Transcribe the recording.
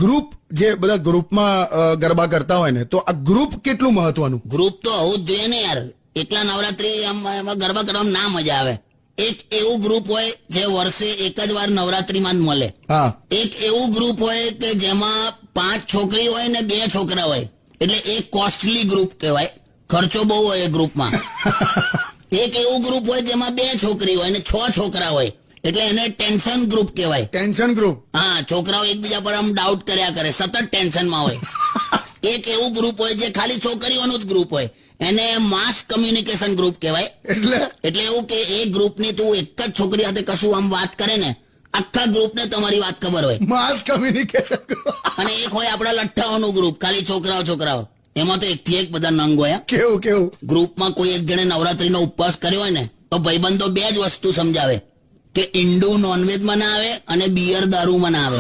Group જે બધા ગ્રુપમાં ગરબા કરતા હોય ને, તો આ ગ્રુપ કેટલું મહત્વનું? ગ્રુપ તો હોવું જ જોઈએ ને યાર. એકલા નવરાત્રી એમાં ગરબા કરવામાં ના મજા આવે. એક એવું ગ્રુપ હોય જે વર્ષે એક જ વાર નવરાત્રીમાં જ મળે. હા, એક એવું ગ્રુપ હોય કે જેમાં 5 છોકરી હોય ને 2 છોકરા હોય, એટલે એક કોસ્ટલી ગ્રુપ કહેવાય. ખર્ચો બહુ હોય એ ગ્રુપમાં. એક એવું ગ્રુપ હોય જેમાં 2 છોકરી હોય ને 6 છોકરા હોય, એટલે એને ટેન્શન ગ્રુપ કહેવાય. Tension group. હા, છોકરાઓ એકબીજા પર આમ ડાઉટ કર્યા કરે, સતત ટેન્શનમાં હોય. એક એવું ગ્રુપ હોય જે ખાલી છોકરીઓનું જ ગ્રુપ હોય, એને માસ કમ્યુનિકેશન ગ્રુપ કહેવાય. એટલે એવું કે એ ગ્રુપની તું એક જ છોકરી સાથે કશું આમ વાત કરે ને, આખા ગ્રુપને તમારી વાત ખબર હોય. માસ કમ્યુનિકેશન. અને એક હોય આપણા લઠ્ઠાઓનું ગ્રુપ, ખાલી છોકરાઓ. એમાં તો એકથી એક બધા નંગ હોય. કેવું? ગ્રુપમાં કોઈ એક જણે નવરાત્રીનો ઉપવાસ કર્યો હોય ને, તો ભાઈબંધો 2 જ વસ્તુ સમજાવે કે ઈંડું નોનવેજમાં ના આવે અને બિયર દારૂમાં ના આવે.